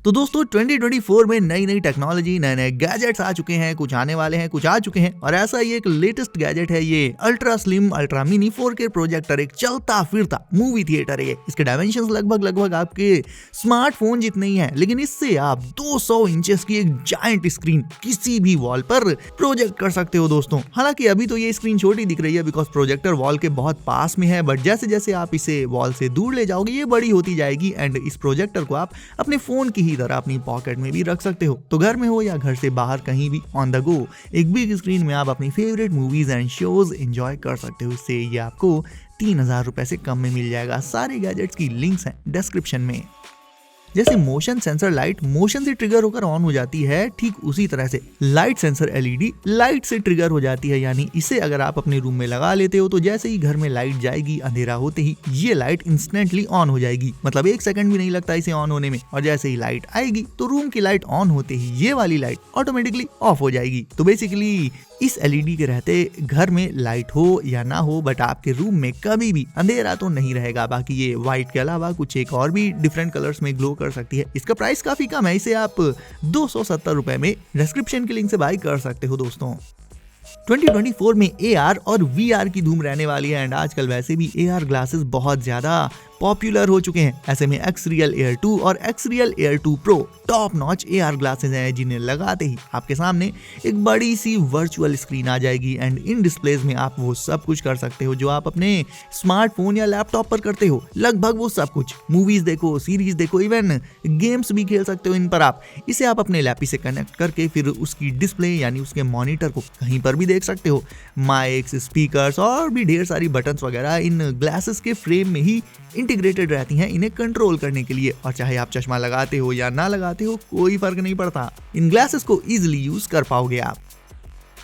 तो दोस्तों 2024 में नई नई टेक्नोलॉजी, नए नए गैजेट्स आ चुके हैं, कुछ आने वाले हैं, कुछ आ चुके हैं। और ऐसा ही एक लेटेस्ट गैजेट है ये ultra slim ultra mini 4K projector. एक चलता फिरता मूवी थिएटर है ये। इसके डायमेंशंस लगभग आपके स्मार्टफोन जितने ही हैं, लेकिन इससे आप 200 इंचेस की एक जायंट स्क्रीन किसी भी वॉल पर प्रोजेक्ट कर सकते हो दोस्तों। हालांकि अभी तो ये स्क्रीन छोटी दिख रही है बिकॉज प्रोजेक्टर वॉल के बहुत पास में है, बट जैसे जैसे आप इसे वॉल से दूर ले जाओगे ये बड़ी होती जाएगी एंड इस प्रोजेक्टर को आप अपने फोन की ही तरह अपनी पॉकेट में भी रख सकते हो। तो घर में हो या घर से बाहर कहीं भी ऑन द गो एक बिग स्क्रीन में आप अपनी favourite movies and shows enjoy कर सकते हो। इससे ये आपको 3000 रुपए से कम में मिल जाएगा। सारे गैजेट्स की लिंक्स हैं डिस्क्रिप्शन में। जैसे मोशन सेंसर लाइट मोशन से ट्रिगर होकर ऑन हो जाती है, ठीक उसी तरह से लाइट सेंसर एलईडी लाइट से ट्रिगर हो जाती है। यानी इसे अगर आप अपने रूम में लगा लेते हो तो जैसे ही घर में लाइट जाएगी, अंधेरा होते ही ये लाइट इंस्टेंटली ऑन हो जाएगी। मतलब 1 सेकंड भी नहीं लगता इसे ऑन होने में। और जैसे ही लाइट आएगी तो रूम की लाइट ऑन होते ही ये वाली लाइट ऑटोमेटिकली ऑफ हो जाएगी। तो बेसिकली इस एलईडी के रहते घर में लाइट हो या ना हो, बट आपके रूम में कभी भी अंधेरा तो नहीं रहेगा। बाकी ये व्हाइट के अलावा कुछ एक और भी डिफरेंट कलर्स में ग्लो कर सकती है। इसका प्राइस काफी कम है, इसे आप 270 रुपए में डिस्क्रिप्शन के लिंक से बाय कर सकते हो दोस्तों। 2024 में AR और VR की धूम रहने वाली है एंड आजकल वैसे भी AR ग्लासेस बहुत ज्यादा पॉपुलर हो चुके हैं। ऐसे में Xreal Air 2 और Xreal Air 2 Pro top notch AR glasses हैं जिन्हें लगाते ही आपके सामने एक बड़ी सी वर्चुअल स्क्रीन आ जाएगी एंड इन डिस्प्लेज में आप वो सब कुछ कर सकते हो जो आप अपने स्मार्टफोन या लैपटॉप पर करते हो। लगभग वो सब कुछ, मूवीज देखो, सीरीज देखो, इवन गेम्स भी खेल सकते हो इन पर आप। इसे आप अपने लैपटॉप से कनेक्ट करके फिर उसकी डिस्प्ले यानी उसके मॉनिटर को कहीं पर भी देख सकते हो। माइक्स, स्पीकर्स और भी ढेर सारी बटन्स वगैरह इन ग्लासेस के फ्रेम में ही इंटीग्रेटेड रहती हैं इन्हें कंट्रोल करने के लिए। और चाहे आप चश्मा लगाते हो या ना लगाते हो कोई फर्क नहीं पड़ता, इन ग्लासेस को इजीली यूज कर पाओगे आप।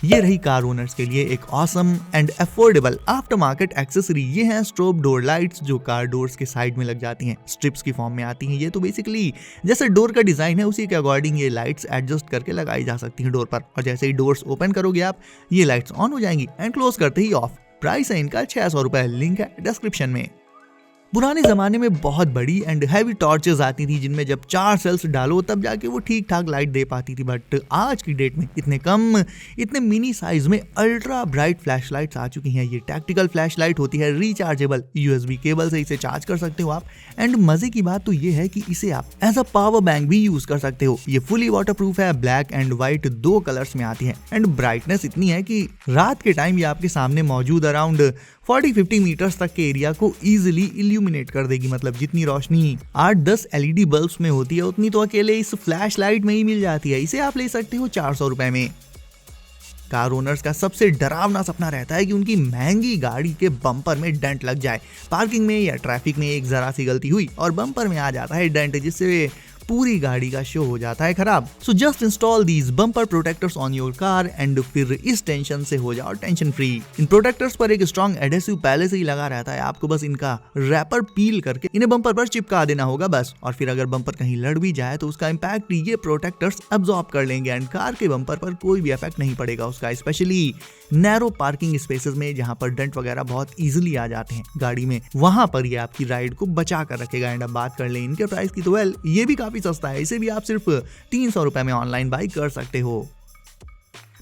ये रही कार ओनर्स के लिए एक awesome and affordable after market accessory. ये हैं स्ट्रोब डोर लाइट्स जो कार डोर्स के साइड में लग जाती हैं, स्ट्रिप्स की फॉर्म में आती हैं। ये तो बेसिकली जैसे डोर का डिजाइन है उसी के अकॉर्डिंग ये लाइट्स एडजस्ट करके लगाई जा सकती हैं डोर पर। और जैसे ही डोर्स ओपन करोगे आप ये लाइट्स ऑन हो जाएंगी एंड क्लोज करते ही ऑफ। प्राइस है इनका 600 रुपए, लिंक है डिस्क्रिप्शन में। पुराने जमाने में बहुत बड़ी एंड हैवी टॉर्चेस आती थी जिनमें जब 4 सेल्स डालो तब जाके वो ठीक ठाक लाइट दे पाती थी। बट आज की डेट में इतने मिनी साइज में अल्ट्रा ब्राइट फ्लैश लाइट्स आ चुकी हैं। ये टैक्टिकल फ्लैश लाइट होती है, रिचार्जेबल, USB केबल से इसे चार्ज कर सकते हो आप। एंड मजे की बात तो ये है कि इसे आप एज अ पावर बैंक भी यूज कर सकते हो। ये फुली वाटरप्रूफ है, ब्लैक एंड व्हाइट 2 कलर्स में आती है एंड ब्राइटनेस इतनी है कि रात के टाइम ये आपके सामने मौजूद अराउंड 40-50 मीटर्स तक के एरिया को इजीली इल्यूमिनेट कर देगी। मतलब जितनी रोशनी 8-10 LED बल्ब्स में होती है उतनी तो अकेले इस फ्लैश लाइट में ही मिल जाती है। इसे आप ले सकते हो 400 रुपए में। कार ओनर्स का सबसे डरावना सपना रहता है कि उनकी महंगी गाड़ी के बम्पर में डेंट लग जाए। पार्किंग में या ट्रैफिक में एक जरा सी गलती हुई और बम्पर में आ जाता है डेंट, जिससे पूरी गाड़ी का शो हो जाता है खराब। So just install these bumper protectors on your car and फिर इस टेंशन से हो जाओ टेंशन फ्री। इन प्रोटेक्टर्स पर एक स्ट्रॉन्ग एडेसिव पहले से ही लगा रहता है, आपको बस इनका रैपर पील करके इन्हें बम्पर पर चिपका देना होगा बस। और फिर अगर बम्पर कहीं लड़ भी जाए तो उसका इम्पैक्ट ये प्रोटेक्टर्स अब्सॉर्ब कर लेंगे एंड कार के बम्पर पर कोई भी इफेक्ट नहीं पड़ेगा उसका। स्पेशली नैरो पार्किंग स्पेसेस में जहां पर डेंट वगैरह बहुत इजीली आ जाते हैं गाड़ी में, वहां पर ये आपकी राइड को बचा कर रखेगा। एंड अब बात कर लें इनके प्राइस की तो वेल ये भी काफी सस्ता है। इसे भी आप सिर्फ 300 रुपए में ऑनलाइन बाय कर सकते हो।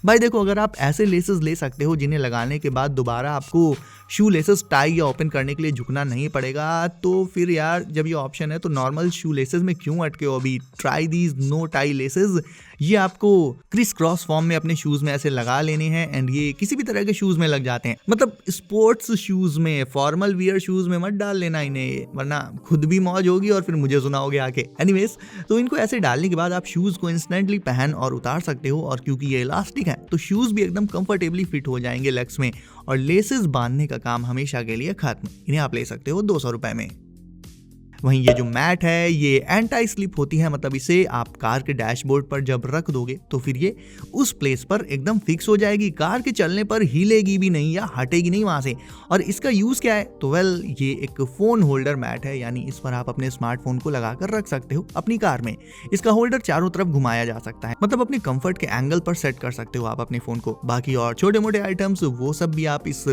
भाई देखो, अगर आप ऐसे लेसेस ले सकते हो जिन्हें लगाने के बाद दोबारा आपको शू लेसेस टाई या ओपन करने के लिए झुकना नहीं पड़ेगा, तो फिर यार जब ये ऑप्शन है तो नॉर्मल शू लेसेस में क्यों अटके हो अभी। Try these no tie laces. ये आपको क्रिस क्रॉस फॉर्म में अपने शूज में ऐसे लगा लेने हैं एंड ये किसी भी तरह के शूज में लग जाते हैं। मतलब स्पोर्ट्स शूज में, फॉर्मल वियर शूज में मत डाल लेना इन्हें, वरना खुद भी मौज होगी और फिर मुझे सुनाओगे आके। एनीवेज, तो इनको ऐसे डालने के बाद आप शूज को इंस्टेंटली पहन और उतार सकते हो। और क्योंकि ये इलास्टिक है तो शूज भी एकदम कंफर्टेबली फिट हो जाएंगे लेग्स में और लेसेस बांधने का काम हमेशा के लिए खत्म। इन्हें आप ले सकते हो 200 रुपए में। वहीं ये जो मैट है ये एंटी स्लिप होती है, मतलब इसे आप कार के डैशबोर्ड पर जब रख दोगे तो फिर ये उस प्लेस पर एकदम फिक्स हो जाएगी, कार के चलने पर हिलेगी भी नहीं या हटेगी नहीं वहां से। और इसका यूज क्या है तो वेल ये एक फोन होल्डर मैट है, यानी इस पर आप अपने स्मार्टफोन को लगाकर रख सकते हो अपनी कार में। इसका होल्डर चारों तरफ घुमाया जा सकता है, मतलब अपने कंफर्ट के एंगल पर सेट कर सकते हो आप अपने फोन को। बाकी और छोटे मोटे आइटम्स वो सब भी आप इस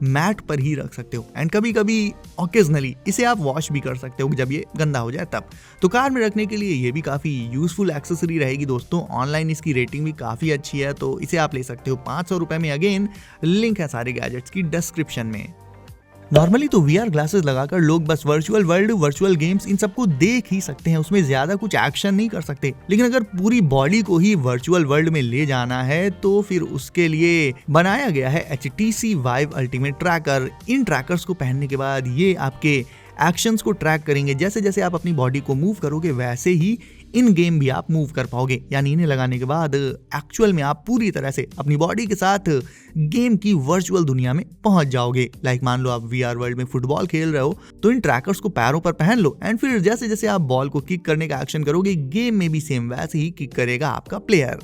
मैट पर ही रख सकते हो एंड कभी कभी ऑकेजनली इसे आप वॉश भी कर सकते हो। जब ये गंदा हो जाए तब। तो कार में रखने के लिए ये भी काफ़ी यूजफुल एक्सेसरी रहेगी दोस्तों। ऑनलाइन इसकी रेटिंग भी काफ़ी अच्छी है, तो इसे आप ले सकते हो 500 रुपये में। अगेन लिंक है सारे गैजेट्स की डिस्क्रिप्शन में। नॉर्मली तो VR ग्लासेस लगाकर लोग बस वर्चुअल वर्ल्ड, वर्चुअल गेम्स इन सबको देख ही सकते हैं, उसमें ज्यादा कुछ एक्शन नहीं कर सकते। लेकिन अगर पूरी बॉडी को ही वर्चुअल वर्ल्ड में ले जाना है तो फिर उसके लिए बनाया गया है HTC Vive अल्टीमेट ट्रैकर। इन ट्रैकर्स को पहनने के बाद ये आपके एक्शंस को ट्रैक करेंगे। जैसे जैसे आप अपनी बॉडी को मूव करोगे वैसे ही इन गेम भी आप मूव कर पाओगे। यानी इन्हें लगाने के बाद एक्चुअल में आप पूरी तरह से अपनी बॉडी के साथ गेम की वर्चुअल दुनिया में पहुंच जाओगे। लाइक मान लो आप VR वर्ल्ड में फुटबॉल खेल रहे हो तो इन ट्रैकर्स को पैरों पर पहन लो एंड फिर जैसे जैसे आप बॉल को किक करने का एक्शन करोगे गेम में भी सेम वैसे ही किक करेगा आपका प्लेयर।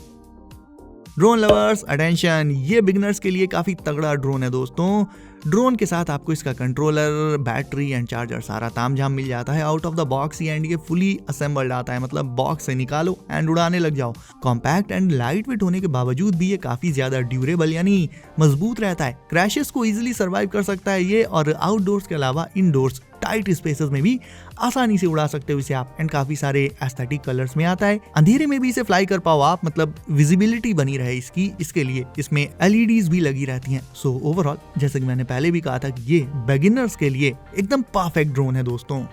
ड्रोन लवर्स अटेंशन, ये बिगिनर्स के लिए काफी तगड़ा ड्रोन है दोस्तों। ड्रोन के साथ आपको इसका कंट्रोलर, बैटरी एंड चार्जर सारा तामझाम मिल जाता है out of the box he, and ये फुली असेंबल्ड आता है, मतलब बॉक्स से निकालो एंड उड़ाने लग जाओ। कॉम्पैक्ट एंड लाइट वेट होने के बावजूद भी ये काफी ज्यादा ड्यूरेबल यानी मजबूत रहता है। क्रैशेस को इजीली सर्वाइव कर सकता है ये, और आउटडोर्स के अलावा इनडोर्स टाइट स्पेसेस में भी आसानी से उड़ा सकते हो इसे आप। एंड काफी सारे एस्थेटिक कलर्स में आता है। अंधेरे में भी इसे फ्लाई कर पाओ आप, मतलब विजिबिलिटी बनी रहे इसकी, इसके लिए इसमें LEDs भी लगी रहती हैं। सो ओवरऑल जैसे कि मैंने पहले भी कहा था कि ये बिगिनर्स के लिए एकदम परफेक्ट ड्रोन है दोस्तों।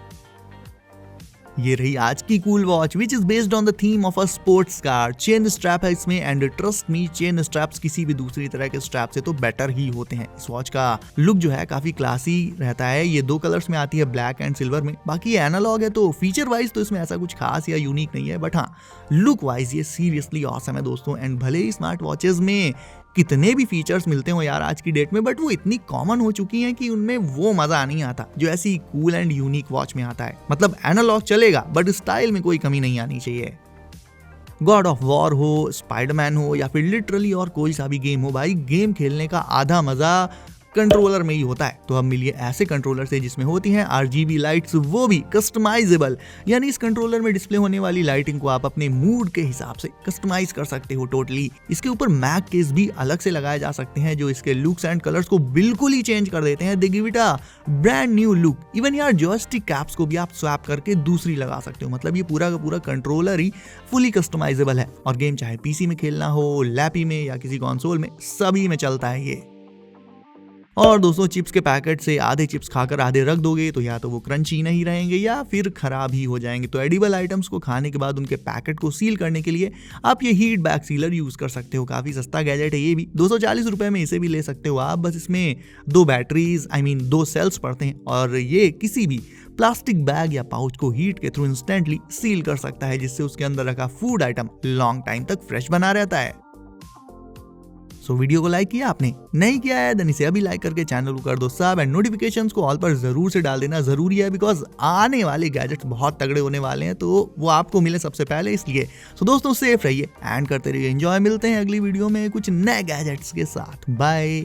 ये रही आज की cool watch which is based on the theme of a sports car. Chain strap है इसमें and trust me chain straps किसी भी दूसरी तरह के स्ट्रैप से तो बेटर ही होते हैं। इस वॉच का लुक जो है काफी क्लासी रहता है। ये 2 कलर्स में आती है, ब्लैक एंड सिल्वर में। बाकी ये एनालॉग है तो फीचर वाइज तो इसमें ऐसा कुछ खास या यूनिक नहीं है, बट हाँ लुक वाइज ये सीरियसली ऑसम है दोस्तों। एंड भले ही स्मार्ट वॉचेस में कितने भी फीचर्स मिलते हो यार आज की डेट में, बट वो इतनी कॉमन हो चुकी हैं कि उनमें वो मजा नहीं आता जो ऐसी कूल एंड यूनिक वॉच में आता है। मतलब एनालॉग चलेगा बट स्टाइल में कोई कमी नहीं आनी चाहिए। गॉड ऑफ वॉर हो, स्पाइडरमैन हो या फिर लिटरली और कोई सा भी गेम हो, भाई गेम खेलने का आधा मजा कंट्रोलर में ही होता है। तो अब मिलिए ऐसे कंट्रोलर से जिसमें होती हैं RGB लाइट्स, वो भी कस्टमाइजेबल। यानी इस कंट्रोलर में डिस्प्ले होने वाली लाइटिंग को आप अपने मूड के हिसाब से कस्टमाइज कर सकते हो टोटली। इसके ऊपर मैग केस भी अलग से लगाए जा सकते हैं जो इसके लुक्स एंड कलर्स को बिल्कुल ही चेंज कर देते हैं। They give it a brand new look. Even यार जॉयस्टिक कैप्स को भी आप स्वैप करके दूसरी लगा सकते हो। मतलब ये पूरा का पूरा कंट्रोलर ही फुली कस्टमाइजेबल है, और गेम चाहे PC में खेलना हो, लैपी में या किसी कंसोल में, सभी में चलता है ये। और दोस्तों चिप्स के पैकेट से आधे चिप्स खाकर आधे रख दोगे तो या तो वो क्रंची नहीं रहेंगे या फिर खराब ही हो जाएंगे। तो एडिबल आइटम्स को खाने के बाद उनके पैकेट को सील करने के लिए आप ये हीट बैग सीलर यूज कर सकते हो। काफी सस्ता गैजेट है ये भी, 240 रुपए में इसे भी ले सकते हो आप। बस इसमें 2 बैटरीज 2 सेल्स पड़ते हैं, और ये किसी भी प्लास्टिक बैग या पाउच को हीट के थ्रू इंस्टेंटली सील कर सकता है, जिससे उसके अंदर रखा फूड आइटम लॉन्ग टाइम तक फ्रेश बना रहता है। सो वीडियो को लाइक किया आपने? नहीं किया है देन इसे अभी लाइक करके चैनल को कर दो सब, एंड नोटिफिकेशंस को ऑल पर जरूर से डाल देना जरूरी है, बिकॉज आने वाले गैजेट्स बहुत तगड़े होने वाले हैं, तो वो आपको मिले सबसे पहले इसलिए। सो दोस्तों सेफ रहिए एंड करते रहिए एंजॉय। मिलते हैं अगली वीडियो में कुछ नए गैजेट्स के साथ। बाय।